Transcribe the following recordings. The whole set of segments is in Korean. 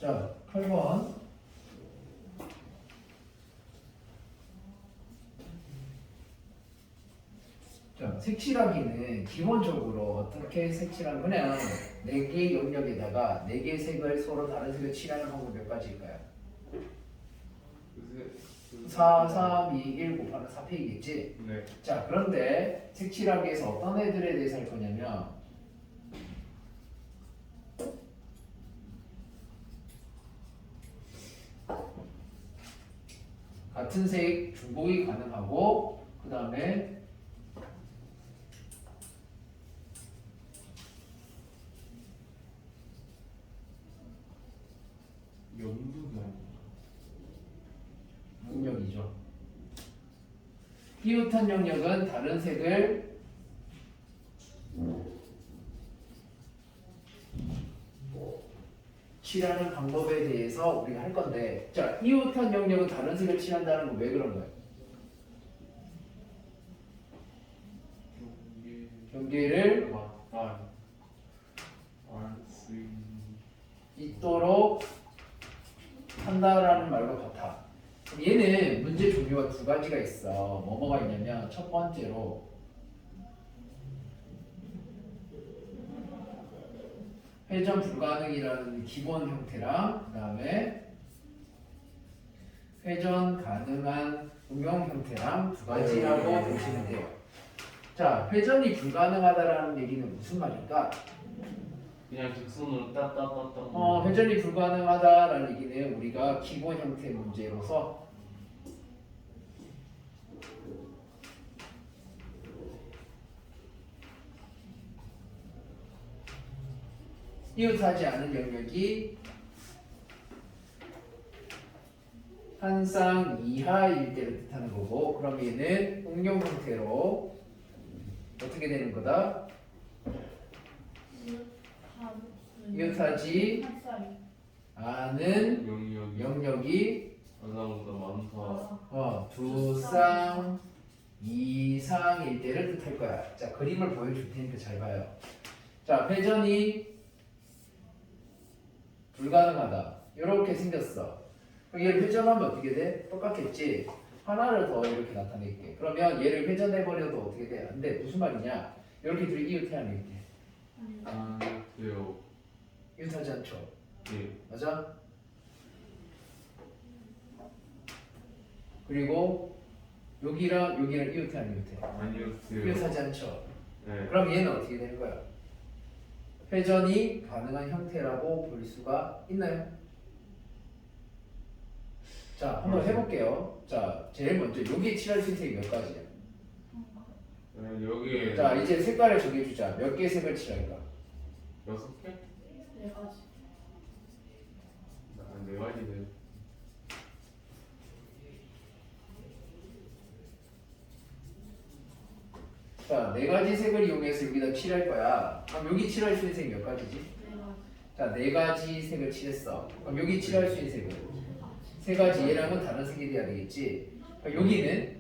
자, 8번. 자, 색칠하기는 기본적으로 어떻게 색칠하는 그냥 4개의 영역에다가 4개의 색을 서로 다른 색을 칠하는 방법 몇 가지일까요? 4, 3, 2, 1 곱하면 4팩이겠지? 네. 자, 그런데 색칠하기에서 어떤 애들에 대해서 할 거냐면 같은 색 중복이 가능하고 그 다음에 영두가 영역이죠. 피우탄 영역은 다른 색을 칠하는 방법에 대해서 우리가 할 건데, 자, 이웃한 영역은 다른 색을 칠한다는 건 왜 그런 거예요? 경계를 알수 있도록 한다라는 말과 같아. 그럼 얘는 문제 종류가 두 가지가 있어. 뭐가 있냐면 첫 번째로 회전 불가능이라는 기본 형태랑 그 다음에 회전 가능한 응용 형태랑 두 가지라고 보시면 돼요. 자, 회전이 불가능하다라는 얘기는 무슨 말일까? 그냥 직선으로 따따따따. 회전이 불가능하다라는 얘기는 우리가 기본 형태 문제로서 이웃하지 않은 영역이 한 쌍 이하일 때를 뜻하는 거고, 그럼 얘는 응용 형태로 어떻게 되는 거다? 이웃하지 않은 영역이 영역이 하나보다 많다. 두 쌍 이상일 때를 뜻할 거야. 자, 그림을 보여줄 테니까 잘 봐요. 자, 회전이 불가능하다. 이렇게 생겼어. 그럼 얘를 회전하면 어떻게 돼? 똑같겠지? 하나를 더 이렇게 나타낼게. 그러면 얘를 회전해버려도 어떻게 돼? 안 돼. 무슨 말이냐? 이렇게 둘이 이웃해 안 이웃해? 아, 그래요. 이웃하지 않죠? 예. 맞아? 그리고 여기랑 여기랑 이웃해 안 이웃해? 아니요, 그래요. 이웃하지 않죠? 네. 그럼 얘는 어떻게 되는 거야? 회전이 가능한 형태라고 볼 수가 있나요? 자, 한번 해볼게요. 자, 제일 먼저 여기 칠할 수 있는 색이 몇 가지야? 네, 여기에 자, 이제 색깔을 정해주자. 몇 개의 색을 칠할까? 6개? 네 가지. 네 가지네. 자, 4가지 색을 이용해서 여기다 칠할 거야. 그럼 여기 칠할 수 있는 색이 몇 가지지? 네 가지. 자, 4가지 색을 칠했어. 그럼 여기 칠할 수 있는 색은? 3가지. 얘랑은 다른 색이 돼야 되겠지. 그럼 여기는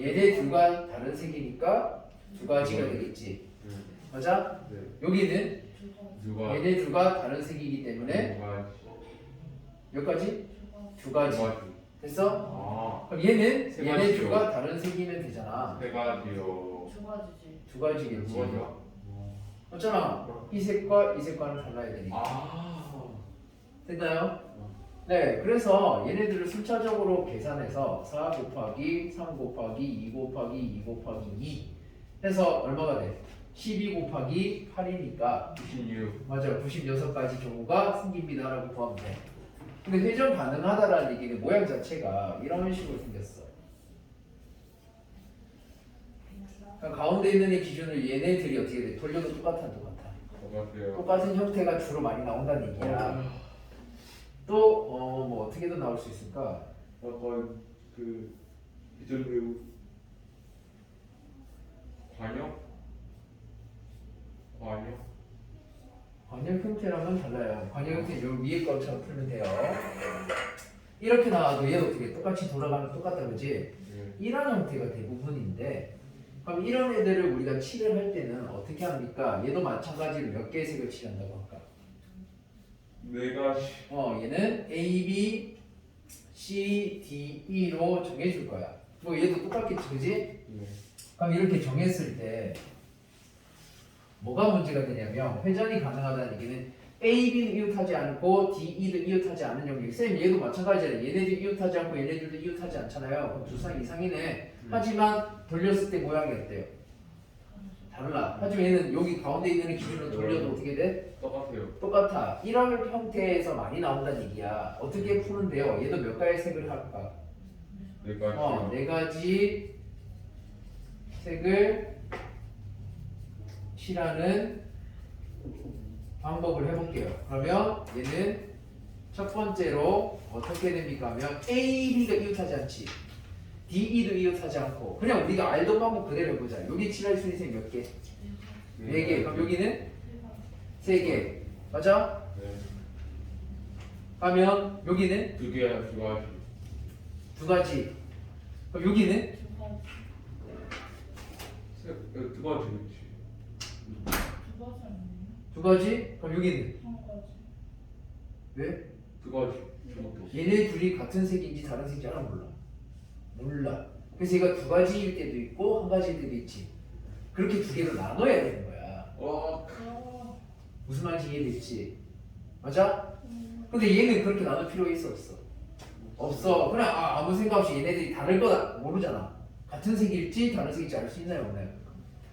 얘네 둘과 다른 색이니까 2가지가 되겠지. 네. 맞아? 네. 여기는 누가 얘네 둘과 다른 색이기 때문에 누가 몇 가지? 두 가지. 2가지. 됐어? 아, 그럼 얘는 세 얘네 가지요. 둘과 다른 색이면 되잖아. 세 가지요. 두 가지지. 2가지겠지. 두 가지요? 맞잖아. 이 색과 이 색과는 달라야 되니까. 아, 됐나요? 네, 그래서 얘네들을 순차적으로 계산해서 4 곱하기 3 곱하기 2 곱하기 2 곱하기 2 해서 얼마가 돼? 12 곱하기 8이니까 96. 맞아요. 96가지 경우가 생깁니다라고 구하면 돼. 근데 회전 가능하다라는 얘기는 모양 자체가 이런 식으로 생겼어. 그러니까 가운데 있는 애 기준으로 얘네들이 어떻게 돼? 돌려도 똑같아. 똑같아요. 똑같은 형태가 주로 많이 나온다는 얘기야. 또 뭐 어떻게든 나올 수 있을까? 약간 그 이전 배우 관역? 관역 형태랑은 달라요. 관역 형태 요 위에 것처럼 풀면 돼요. 이렇게 나와도 얘도 어떻게 똑같이 돌아가면 똑같다 그지? 네. 이런 형태가 대부분인데 그럼 이런 애들을 우리가 칠을 할 때는 어떻게 합니까? 얘도 마찬가지로 몇 개의 색을 칠한다고 할까? 내가 얘는 A, B, C, D, E로 정해줄 거야. 뭐 얘도 똑같겠지, 그지? 네. 그럼 이렇게 정했을 때 뭐가 문제가 되냐면 회전이 가능하다는 얘기는 A, B는 이웃하지 않고 D, E도 이웃하지 않은 영역. 쌤 얘도 마찬가지잖아요. 얘네들 이웃하지 않고 얘네들도 이웃하지 않잖아요. 그럼 두상 이상이네. 하지만 돌렸을 때 모양이 어때요? 달라. 하지만 얘는 여기 가운데 있는 기준으로 돌려도 어떻게 돼? 똑같아요. 똑같아. 이런 형태에서 많이 나온다는 얘기야. 어떻게 푸는데요? 얘도 몇 가지 색을 할까? 내가 네 가지 색을 칠하는 방법을 해볼게요. 그러면 얘는 첫 번째로 어떻게 됩니까 하면 A, B가 이웃하지 않지. D, E도 이웃하지 않고 그냥 우리가 알던 방법 그대로 해보자. 여기 칠할 수 있는 색 몇 개? 4개. 그럼 여기는 3개. 맞아? 네. 하면 여기는 두 개야 두 가지. 2가지. 그럼 여기는 두 가지 그렇지. 2가지. 그럼 여기는 왜? 두 가지. 저것도. 얘네 둘이 같은 색인지 다른 색인지 하나 몰라. 그래서 얘가 2가지일 때도 있고 1가지일 때도 있지. 그렇게 2개로 나눠야 되는 거야. 와. 무슨 말인지 이해됐지? 맞아? 근데 얘는 그렇게 나눌 필요가 있어 없어? 없어. 그냥 아무 생각 없이 얘네들이 다를 거다 모르잖아. 같은 색일지 다른 색일지 알 수 있나요 없나요?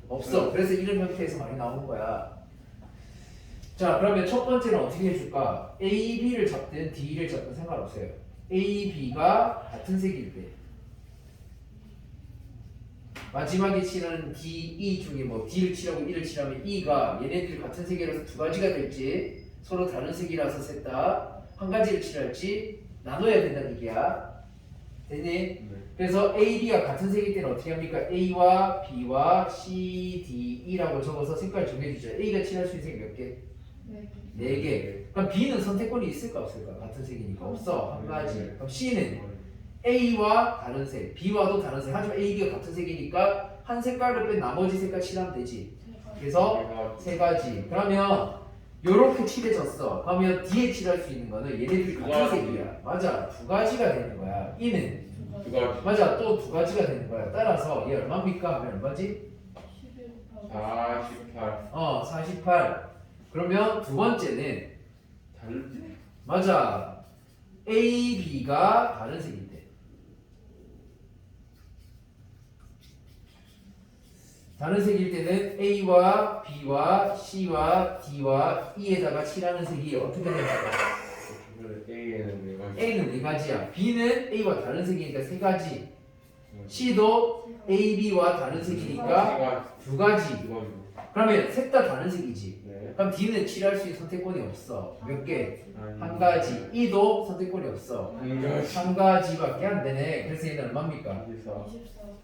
없어. 그래서 이런 형태에서 많이 나오는 거야. 자, 그러면 첫 번째는 어떻게 해줄까? A, B를 잡든 D를 잡든 상관없어요. A, B가 같은 색일 때 마지막에 칠하는 D, E 중에 뭐 D를 칠하고 E를 칠하면 E가 얘네들 같은 색이라서 2가지가 될지 서로 다른 색이라서 셋 다 한 가지를 칠할지 나눠야 된다는 얘기야. 되니? 네. 그래서 A, B가 같은 색일 때는 어떻게 합니까? A와 B와 C, D, E라고 적어서 색깔 정해주죠. A가 칠할 수 있는 색 몇 개? 4개. 그럼 B는 선택권이 있을까 없을까? 같은 색이니까 없어. 한 가지. 그럼 C는 A와 다른 색, B와도 다른 색. 하지만 A, B가 같은 색이니까 한 색깔을 뺀 나머지 색깔 칠하면 되지. 그래서 3가지. 그러면 요렇게 칠해졌어. 그러면 뒤에 칠할 수 있는 거는 얘네들이 같은 색이야. 맞아. 2가지가 되는 거야. E는 두 가지. 맞아. 또 2가지가 되는 거야. 따라서 얘 얼마입니까? 하면 얼마지? 48. 48. 그러면 두 번째는 다르지? 맞아. A, B가 다른 색일 때. 다른 색일 때는 A와 B와 C와 D와 E에다가 칠하는 색이 어떻게 될까요? A에는 네 가지. A는 4가지야. B는 A와 다른 색이니까 3가지. C도 A, B와 다른 색이니까 2가지. 두 가지. 그러면 셋 다 다른 색이지. 네. 그럼 D는 칠할 수 있는 선택권이 없어. 몇 개? 아니. 1가지. E도 선택권이 없어. 한 가지. 1가지밖에 안 되네. 그래서 얘는 얼마입니까?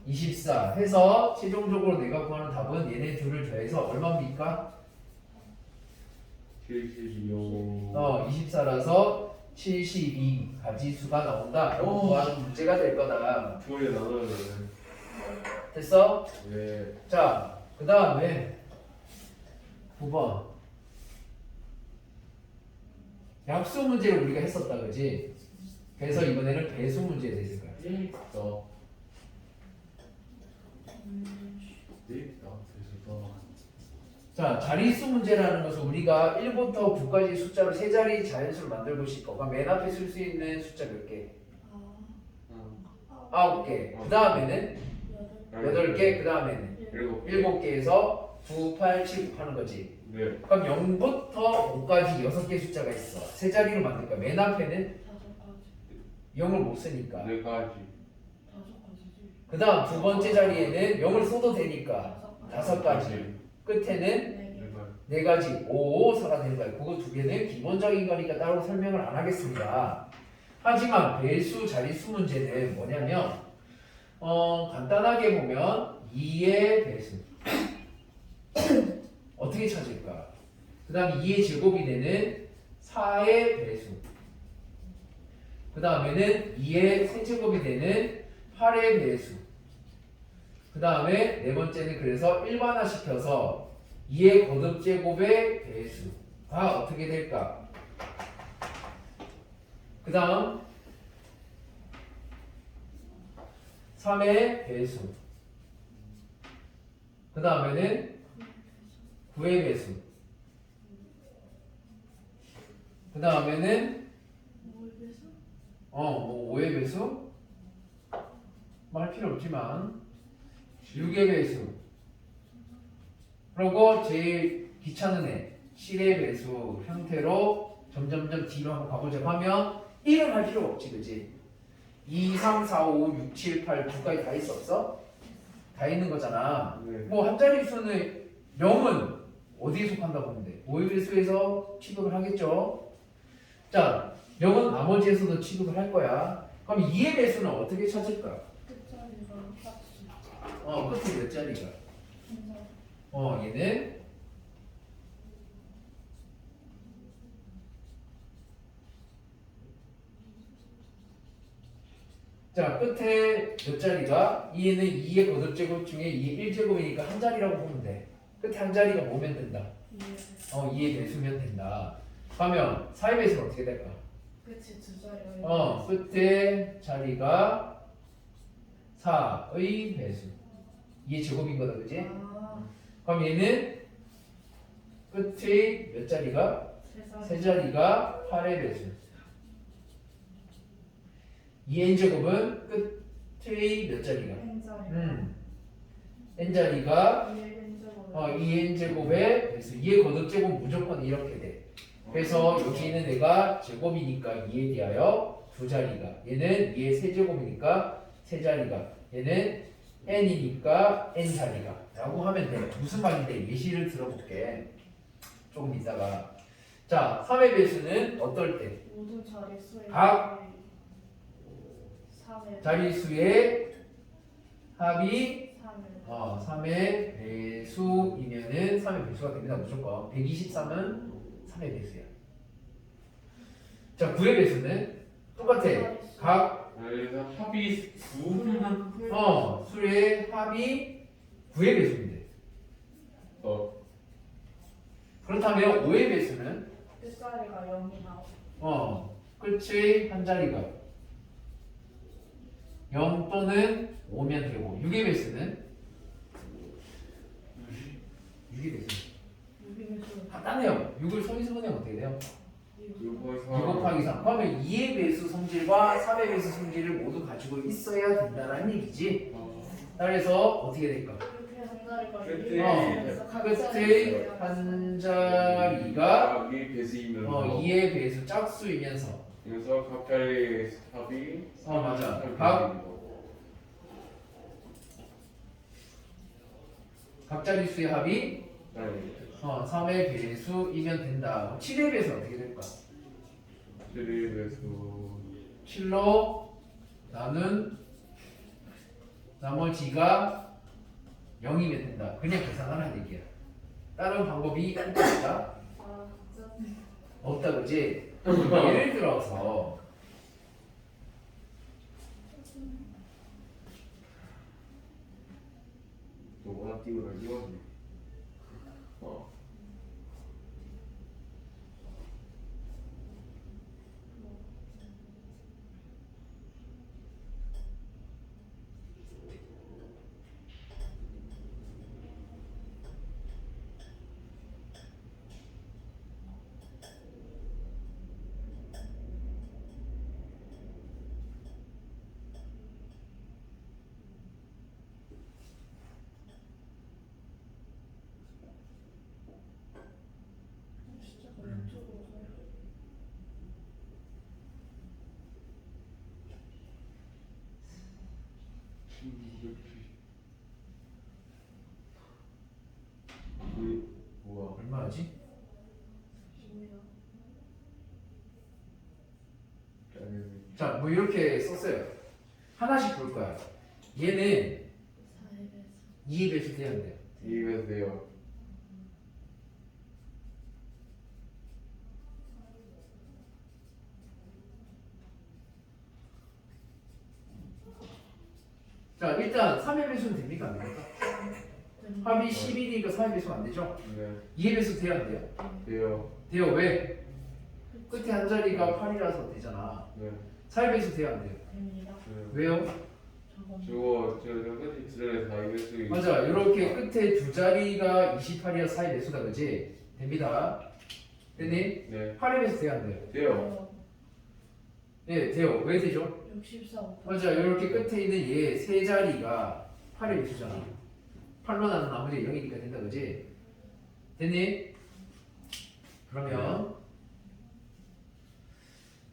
24 해서 최종적으로 내가 구하는 답은 얘네 둘을 더해서 얼마입니까? 72요. 24라서 72가지 수가 나온다. 이거 구하는 문제가 될 거다. 두 개를 나눠야 되네. 됐어? 네. 자, 그 다음에 9번 약수 문제를 우리가 했었다, 그지? 그래서 이번에는 배수 문제에 대해서 거야. 너. 네? 나 됐어. 자, 자릿수 문제라는 것은 우리가 1부터 9까지 숫자로 세 자리 자연수를 만들고 싶어. 그럼 맨 앞에 쓸 수 있는 숫자 몇 개? 9개. 그 다음에는 8개. 그 다음에는 7개에서 9, 8, 7, 9 하는 거지. 네. 그럼 0부터 5까지 6개 숫자가 있어. 세 자리로 만들까? 맨 앞에는 0을 못 쓰니까. 네 가지. 그 다음 두 번째 자리에는 0을 써도 되니까 5가지. 끝에는 네 가지. 4가지, 5, 4가 되는 거예요. 그거 2개는 기본적인 거니까 따로 설명을 안 하겠습니다. 하지만 배수, 자릿수 문제는 뭐냐면 간단하게 보면 2의 배수 어떻게 찾을까? 그 다음 2의 제곱이 되는 4의 배수 그 다음에는 2의 세제곱이 되는 8의 배수 그 다음에 네 번째는 그래서 일반화시켜서 2의 거듭제곱의 배수가 어떻게 될까? 그 다음 3의 배수. 그 다음에는 9의 배수. 그 다음에는 뭐 5의 배수? 뭐 할 필요 없지만 6의 배수. 그리고 제일 귀찮은 애 7의 배수 형태로 점점점 뒤로 한번 가보자고 하면 1은 할 필요가 없지, 그지? 2, 3, 4, 5, 6, 7, 8, 9까지 다 있었어? 다 있는 거잖아. 네. 뭐 한 자리 수는 0은 어디에 속한다고 보면 돼? 5의 배수에서 취급을 하겠죠. 자, 0은 나머지에서도 취급을 할 거야. 그럼 2의 배수는 어떻게 찾을까? 끝에 몇 자리가? 얘는 자, 끝에 몇 자리가? 2에는 2의 거듭제곱 중에 2의 1제곱이니까 한 자리라고 보면 돼. 끝에 한 자리가 뭐면 된다? 2의 배수면 된다. 그러면 4의 배수는 어떻게 될까? 그치 두 자리. 끝에 자리가 4의 배수. 2의 제곱인 거다, 그지? 그럼 얘는 끝에 몇 자리가? 세 자리가 8의 배수. 2n제곱은 끝의 몇 자리가? n자리가 2n제곱의 배수. 2의 거듭제곱 무조건 이렇게 돼. 그래서 여기 있는 애가 제곱이니까 2에 대하여 두 자리가, 얘는 2의 세제곱이니까 세 자리가, 얘는 n이니까 n 자리가 라고 하면 돼. 무슨 말인데 예시를 들어볼게. 조금 이따가. 자, 3의 배수는 어떨 때? 모든 자릿수의 각 3의 자릿수의 합이 3을 3의 배수이면은 3의 배수가 됩니다. 무조건. 123은 3의 배수야. 자, 9의 배수는 똑같아. 각 그래서 합이 9. 수의 합이 9의 배수인데. 그렇다면 5의 배수는 끝자리가 0이 나오고 끝의 한 자리가 0 또는 5면 되고, 6의 배수는 6의 배수. 6이면 간단해요. 6을 소위수 분해하면 어떻게 돼요? 6 6 곱하기 3. 그러면 2의 배수 성질과 3의 배수 성질을 모두 가지고 있어야 된다는 얘기지. 그래서 어떻게 될까? 끝에 한 자리가 끝의 한 자리가 이 배수이면 2의 배수 짝수이면서 그래서 각자의 합이 맞아. 각 자릿수의 합이 3의 배수이면 된다. 7의 배수는 어떻게 될까? 7의 배수 7로 나눈 나머지가 0이면 된다. 그냥 계산하라는 얘기야. 다른 방법이 없다. 없다, 그지? 예를 들어서 또 워낙 띄우라 이거지. 뭐야? 얼마지? 자, 뭐 이렇게 썼어요. 하나씩 볼 거야. 얘는 2의 배수 돼야 돼요. 이해가 돼요. 자, 일단 3의 배수는 됩니까? 안 됩니까? 합이 11이니까 3의 배수가 안 되죠? 네. 2의 배수 돼야 안 돼요? 돼요. 돼요. 왜? 끝에 한 자리가 8이라서 되잖아. 네. 4배수 돼야 안 돼요? 됩니다. 왜요? 잠깐만. 저거 끝에 지랄에 4배수. 맞아. 이렇게 끝에 두 자리가 28이어서 4의 배수다, 그지? 됩니다. 됐니? 네. 8의 배수 돼야 안 돼요? 돼요. 네, 돼요. 왜 되죠? 64. 맞아. 이렇게 끝에 있는 얘 세 자리가 8의 배수잖아. 8로 나는 나머지 0이니까 된다, 그지? 됐니? 그러면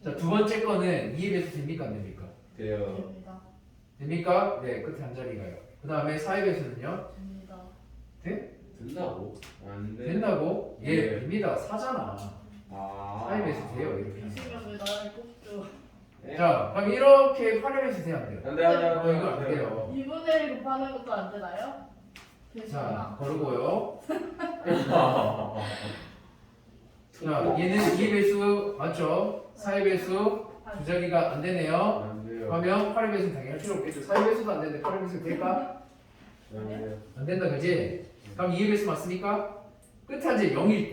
자, 두 번째 거는 2의 배수 됩니까, 안 됩니까? 돼요. 됩니다. 됩니까? 네, 끝에 한 자리가요. 그 다음에 4의 배수는요? 됩니다. 돼? 된다고? 안 돼. 된다고? 예, 네. 됩니다. 4잖아. 아. 4의 배수 돼요, 이렇게 하면. 있으면 왜 나를 뽑죠? 네. 자, 그럼 이렇게 8의 배수 돼야 안 돼요? 안 돼, 안 돼, 안 돼. 이거 안 돼요. 2분의 1 곱하는 것도 안 되나요? 자, 되잖아. 거르고요. 자, 얘는 2의 배수 맞죠? 4의 배수 두 자리가 안 되네요. 안 돼요. 그러면 8의 배수는 당연히 할 필요 없겠죠. 4의 배수도 안 되는데 8의 배수 될까? 안 돼요. 안 된다, 그지? 그럼 2의 배수 맞습니까? 끝에 한 자리 0일 때.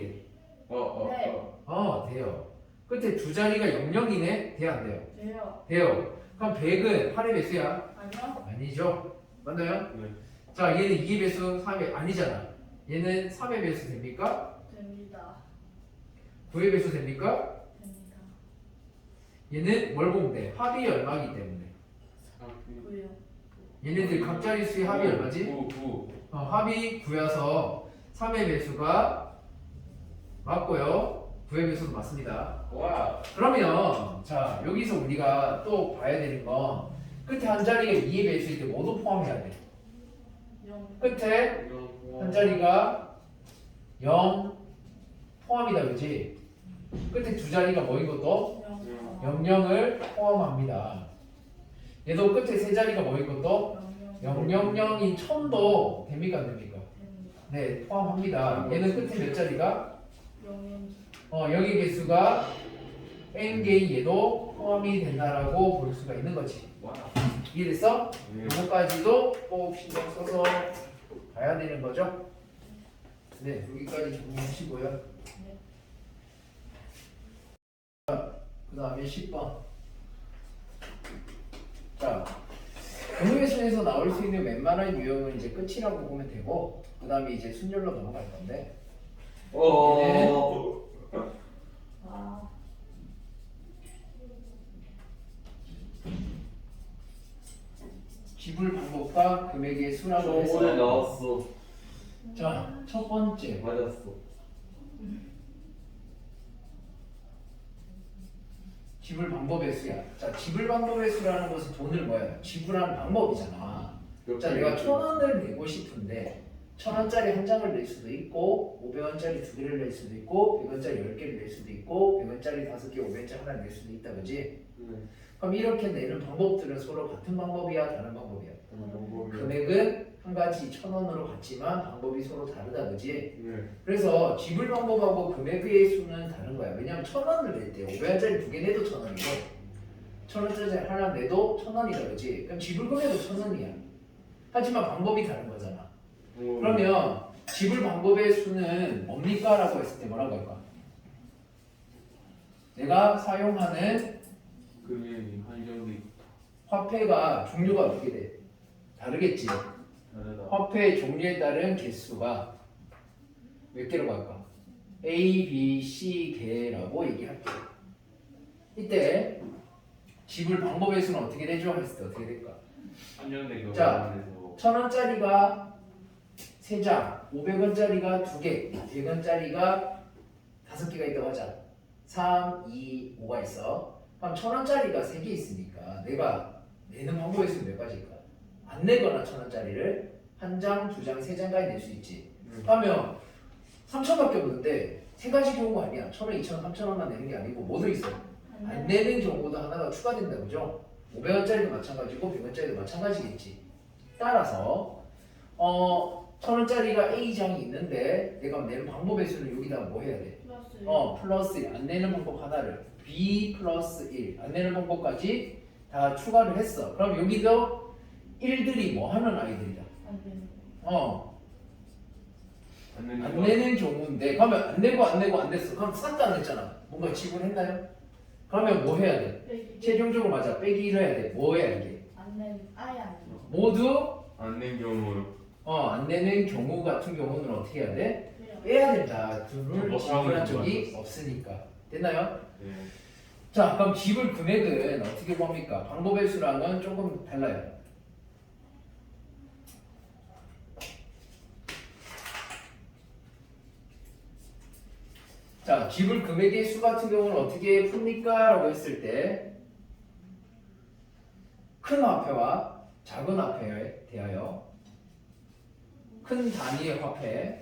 네. 돼요. 끝에 두 자리가 00이네? 돼야 안 돼요? 돼요. 돼요. 그럼 100은 8의 배수야? 아니요? 아니죠. 맞나요? 네. 자, 얘는 2의 배수 3의 아니잖아. 얘는 3의 배수 됩니까? 됩니다. 9의 배수 됩니까? 됩니다. 얘는 뭘 보면 돼? 합이 얼마이기 때문에. 고요. 얘네들 각자리 수의 합이 얼마지? 9. 합이 9여서 3의 배수가 맞고요. 9의 배수도 맞습니다. 와. 그러면 자, 여기서 우리가 또 봐야 되는 건 끝에 한 자리가 2의 배수일 때 모두 포함해야 돼. 0. 끝에 한 자리가 0 포함이다, 그렇지? 끝에 두 자리가 뭐인 것도 0. 00을 포함합니다. 얘도 끝에 세 자리가 뭐인 것도 0. 000인 1000도 됩니까, 안 됩니까? 됩니다. 네, 포함합니다. 얘는 끝에 몇 자리가? 0. 여기 개수가 n개인 얘도 포함이 된다라고 볼 수가 있는 거지. 와. 이해됐어? 네. 요거까지도 꼭 신경 써서 봐야 되는 거죠. 네, 여기까지 정리하시고요. 네. 그 다음에 10번. 자, 공유회수에서 나올 수 있는 웬만한 유형은 이제 끝이라고 보면 되고, 그 다음에 이제 순열로 넘어갈 건데, 아. 지불 방법과 금액의 수라고 저번에 해서, 나왔어. 자, 첫 번째. 맞았어. 지불 방법의 수야. 자, 지불 방법의 수라는 것은 돈을 뭐야? 지불하는 방법이잖아. 자, 내가 1,000원을 내고 싶은데 1,000원짜리 한 장을 낼 수도 있고 500원짜리 두 개를 낼 수도 있고 100원짜리 10개를 낼 수도 있고 100원짜리 5개, 500원짜리 하나 낼 수도 있다, 그지? 그럼 이렇게 내는 방법들은 서로 같은 방법이야, 다른 방법이야? 금액은 한 가지 1,000원으로 같지만 방법이 서로 다르다, 그지? 네. 그래서 지불 방법하고 금액의 수는 다른 거야. 왜냐면 1,000원을 낼 때 500원짜리 두 개 내도 1,000원이고 1,000원짜리 하나 내도 1,000원이다, 그지? 그럼 지불 금액도 1,000원이야. 하지만 방법이 다른 거잖아. 그러면 지불 방법의 수는 뭡니까? 라고 했을 때 뭐라고 할까? 내가 사용하는 금액이 한정이 화폐가 종류가 어떻게 돼? 다르겠지. 다르다. 화폐 종류에 따른 개수가 몇 개라고 할까? A, B, C 개라고 얘기할게. 이때 지불 방법의 수는 어떻게 되죠? 했을 때 어떻게 될까? 한정된 자, 경우에서 1,000원짜리가 3장, 500원짜리가 2개, 100원짜리가 5개가 있다고 하자. 3, 2, 5가 있어. 그럼 1,000원짜리가 3개 있으니까 내가 내는 방법의 수는 몇 가지일까? 안 내거나 1,000원짜리를 한 장, 두 장, 세 장까지 낼 수 있지. 그러면 3,000원밖에 없는데 세 가지 경우가 아니야. 1,000원, 2,000원, 3,000원만 내는 게 아니고 뭐도 있어. 안 내는 경우도 하나가 추가된다, 그죠? 500원짜리도 마찬가지고 100원짜리도 마찬가지겠지. 따라서 1,000원짜리가 A장이 있는데 내가 내는 방법의 수는 여기다 뭐 해야 돼? 플러스 1. 안 내는 방법 하나를 B 플러스 1. 안 내는 방법까지 다 추가를 했어. 그럼 여기도 1들이 뭐 하는 아이들이다. 안 안 내는 경우인데 그러면 안 내고 안 냈어. 그럼 싹 다 안 냈잖아. 뭔가 지불했나요? 그러면 뭐 해야 돼? 빼기. 최종적으로 맞아. 빼기를 해야 돼. 뭐 해야 이게? 아예 안 내. 모두 안 낸 경우 안 내는 경우 같은 경우는 어떻게 해야 돼? 빼요. 빼야 된다. 둘을 뭐 지불한 상황이 적이 좋아졌어. 없으니까. 됐나요? 네. 자, 그럼 지불 금액은 어떻게 봅니까? 방법의 수랑은 조금 달라요. 자, 지불 금액의 수 같은 경우는 어떻게 풉니까? 라고 했을 때 큰 화폐와 작은 화폐에 대하여 큰 단위의 화폐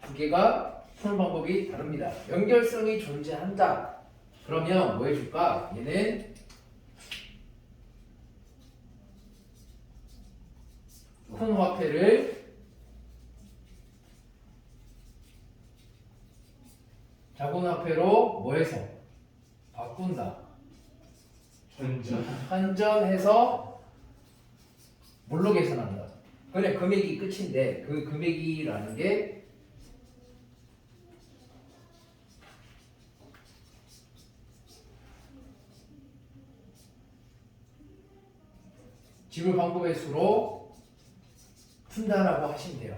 두 개가 푸는 방법이 다릅니다. 연결성이 존재한다. 그러면 뭐 해줄까? 얘는 큰 화폐를 작은 화폐로 뭐 해서 바꾼다. 전전. 환전해서 뭘로 계산한다. 그래 금액이 끝인데 그 금액이라는 게 지불 방법의 수로 푼다라고 하시면 돼요.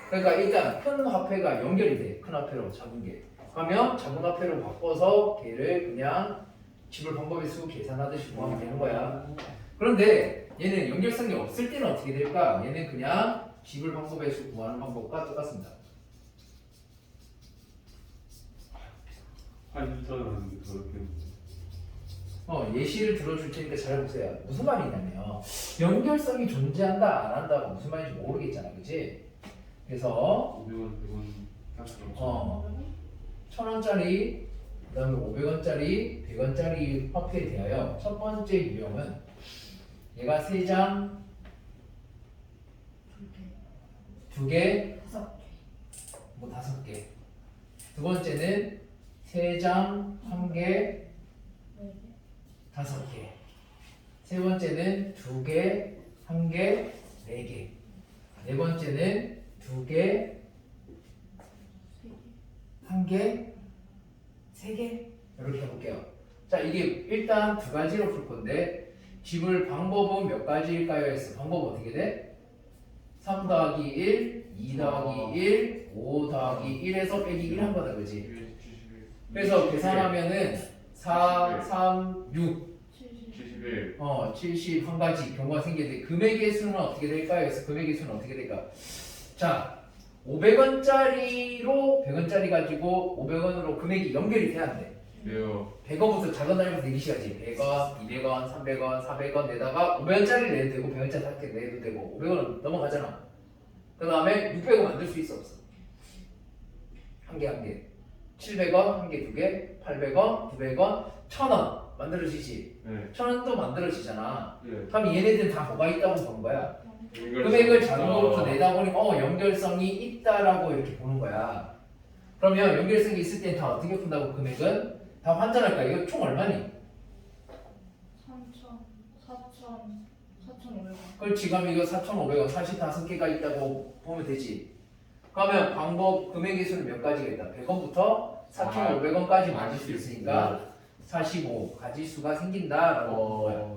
그러니까 일단 큰 화폐가 연결이 돼. 큰 화폐로 작은 게. 그러면 작은 화폐로 바꿔서 걔를 그냥 지불 방법의 수 계산하듯이 구하면 되는 거야. 그런데 얘는 연결성이 없을 때는 어떻게 될까? 얘는 그냥 지불 방법의 수 구하는 방법과 똑같습니다. 환전하는데 그렇게. 예시를 들어줄 테니까 잘 보세요. 무슨 말이냐면 연결성이 존재한다 안 한다가 무슨 말인지 모르겠잖아, 그치? 그래서 500원, 100원 어. 1,000원짜리 그다음에 500원짜리, 100원짜리 화폐에 대하여 첫 번째 유형은 얘가 3장, 두 개. 2개, 다섯 개. 뭐 5개. 두 번째는 3장, 1개, 네 개. 5개. 세 번째는 2개, 1개, 4개. 네 번째는 2개, 세 개. 1개, 3개. 이렇게 해볼게요. 자, 이게 일단 두 가지로 풀 건데 지불 방법은 몇 가지일까요? 했어. 방법 어떻게 돼? 3 더하기 1, 2 더하기 1, 5 더하기 1에서 빼기 1 한 거다, 그지? 그래서 계산하면은 4, 3, 6, 70. 71. 71가지 경우가 생기는데 금액의 수는 어떻게 될까요? 그래서 금액의 수는 어떻게 될까? 자, 500원짜리로 100원짜리 가지고 500원으로 금액이 연결이 돼야 돼. 왜요? 100원부터 작은 단위부터 내기 시작하지. 100원, 200원, 300원, 400원 내다가 500원짜리 내도 되고 100원짜리 사게 내도 되고 500원 넘어가잖아. 그 다음에 600원 만들 수 있어 없어? 한 개 한 개. 700원 한 개 두 개, 800원, 900원, 1000원 만들어지지. 네. 1000원도 만들어지잖아. 네. 그럼 얘네들은 다 뭐가 있다고 보는 거야? 연결성. 금액을 작은 거부터 내다 보니까 연결성이 있다라고 이렇게 보는 거야. 그러면 연결성이 있을 땐 다 어떻게 푼다고 금액은? 다 환전할 거야. 이거 총 얼마니? 3천. 4,500원. 그렇지. 그럼 이거 4,500원 45개가 있다고 보면 되지. 그러면 방법 금액의 수는 몇 가지가 있다? 100원부터 4,500원까지 맞을 수 있으니까 45 가지수가 생긴다라고 보는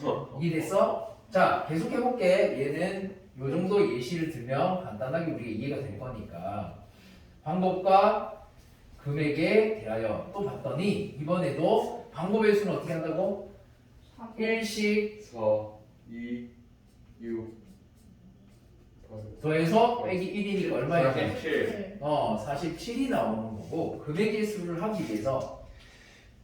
거야. 이해됐어? 자, 계속 해볼게. 얘는 요 정도 예시를 들면 간단하게 우리가 이해가 될 거니까 방법과 금액에 대하여 또 봤더니 이번에도 방법의 수는 어떻게 한다고? 3. 1씩 4, 2, 6, 8. 더해서 빼기 1이니까 얼마야? 47. 네. 47이 나오는 거고 금액의 수를 하기 위해서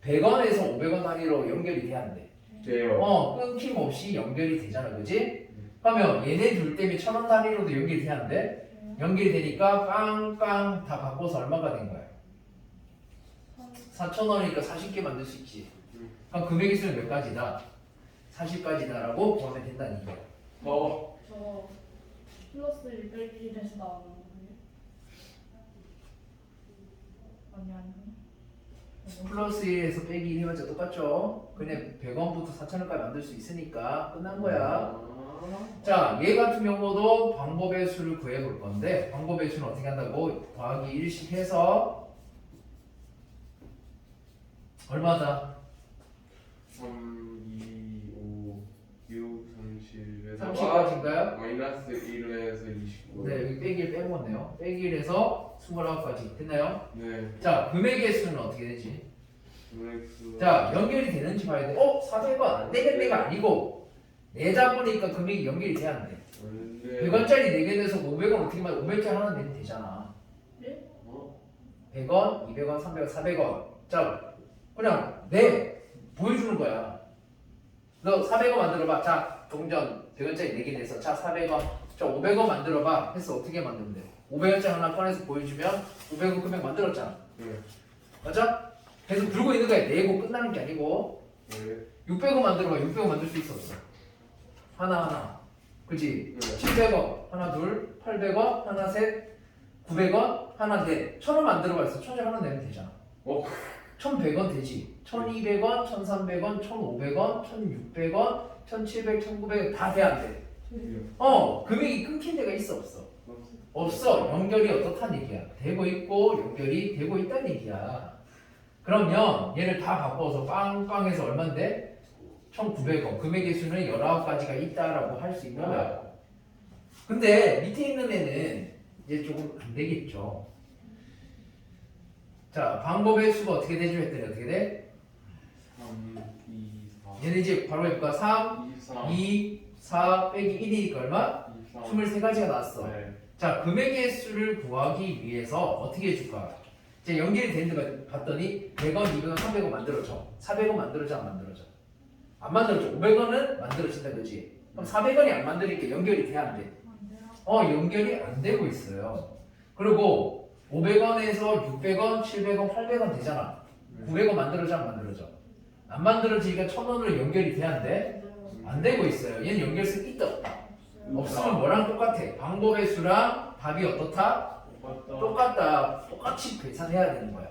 100원에서 500원 단위로 연결이 돼야 돼. 돼요. 끊김없이 연결이 되잖아, 그지? 그러면 얘네 둘 때문에 1000원 단위로도 연결이 돼야 돼. 연결이 되니까 빵빵 다 바꿔서 얼마가 된 거야? 4,000원이니까 40개 만들 수 있지. 그럼 금액의 수는 몇 가지다? 40가지다라고 보면 된다는 얘기야. 저 플러스 1 빼기 1에서 나오는 거예요? 아니. 플러스 1에서 빼기 1 해봤자 똑같죠? 그냥 100원부터 4,000원까지 만들 수 있으니까 끝난 거야. 자, 얘 같은 경우도 방법의 수를 구해볼 건데 방법의 수는 어떻게 한다고? 더하기 1씩 해서 얼마다? 3, 2, 5, 6, 37에서 30까지인가요? 마이너스 1에서 29. 네, 여기 빼기 1 빼먹었네요. 빼기 1에서 29까지 됐나요? 네. 자, 금액의 수는 어떻게 되지? 금액수. 자, 연결이 되는지 봐야 돼. 400원 안 되겠네가 아니고 내다 보니까 금액이 연결이 돼야 안 돼. 원래 100원짜리 4개 내서 500원 어떻게 말해? 500원짜리 하나 내면 되잖아. 어? 100원, 200원, 300원, 400원. 자, 그냥 보여주는 거야. 너 400원 만들어봐. 자, 동전 100원짜리 4개 내서 자 400원. 자 500원 만들어봐. 해서 어떻게 만들면 돼? 500원짜리 하나 꺼내서 보여주면 500원 금액 만들었잖아. 네. 맞아? 계속 들고 있는 거야. 내고 끝나는 게 아니고. 네. 600원 만들어봐. 600원 만들 수 있어 없어? 하나. 그치? 네. 700원 하나 둘, 800원 하나 셋, 900원 하나 넷. 1000원 만들어봐. 해서 1000원 하나 내면 되잖아. 1100원 되지. 1200원, 1300원, 1500원, 1600원, 1700, 1900 다 돼 안 돼? 금액이 끊긴 데가 있어 없어? 없어. 연결이 어떻다는 얘기야. 되고 있고 연결이 되고 있다는 얘기야. 그러면 얘를 다 바꿔서 빵빵해서 얼만데? 1900원. 금액의 수는 19가지가 있다라고 할 수 있는 거야. 근데 밑에 있는 애는 이제 조금 안 되겠죠. 자, 방법의 수가 어떻게 되죠? 했더니 어떻게 돼? 3, 2, 4. 얘는 이제 바로 해볼까? 3, 23. 2, 4 빼기 1이니까 얼마? 23. 23가지가 나왔어. 네. 자, 금액의 수를 구하기 위해서 어떻게 해줄까? 이제 연결이 되는 데 봤더니 100원, 200원, 300원 만들어져. 400원 만들어져, 안 만들어져? 안 만들어져. 500원은 만들어진다, 그지? 그럼 400원이 안 만드니까 연결이 돼야 안 돼? 연결이 안 되고 있어요. 그리고 500원에서 600원, 700원, 800원 되잖아. 900원 만들어져, 안 만들어져? 안 만들어지니까 1000원으로 연결이 돼야 안 돼? 안 되고 있어요. 얘는 연결성 있다, 없다? 없으면 뭐랑 똑같아? 방법의 수랑 답이 어떻다? 똑같다. 똑같이 계산해야 되는 거야.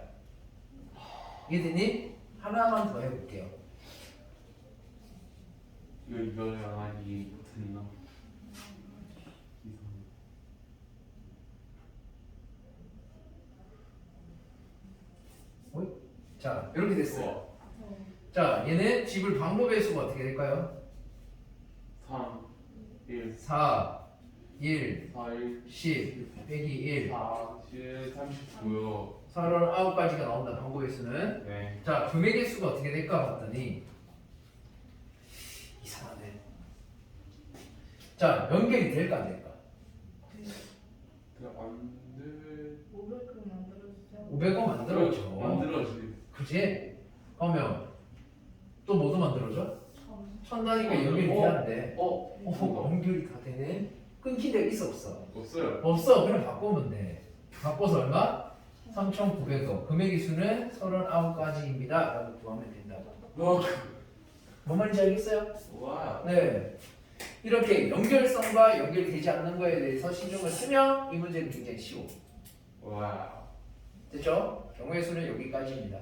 이해되니? 하나만 더 해볼게요. 이거 양아지 붙었나? 자, 이렇게 됐어요. 자, 얘는 집을 방법의 수가 어떻게 될까요? 3, 1, 4, 1, 4, 1, 10, 빼기 1. 4, 7, 39요. 39가지가 나온다, 방법의 수는. 네. 자, 금액의 수가 어떻게 될까 봤더니 이상하네. 자, 연결이 될까 안 될까? 안 돼. 500원 만들어주세요. 500원 만들어져. 만들어지. 그지? 그러면 또 뭐도 만들어져? 1000단위가 연결이 어? 돼야 하는데 어? 연결이 다 되네? 끊긴 데가 있어 없어? 없어요. 없어. 그냥 바꾸면 돼. 바꿔서 얼마? 3,900원. 금액의 수는 39가지입니다 라고 구하면 된다고. 뭔 말인지 알겠어요? 와. 네. 이렇게 연결성과 연결되지 않는 거에 대해서 신경을 쓰면 이 문제는 굉장히 쉬워. 와. 됐죠? 경우의 수는 여기까지입니다.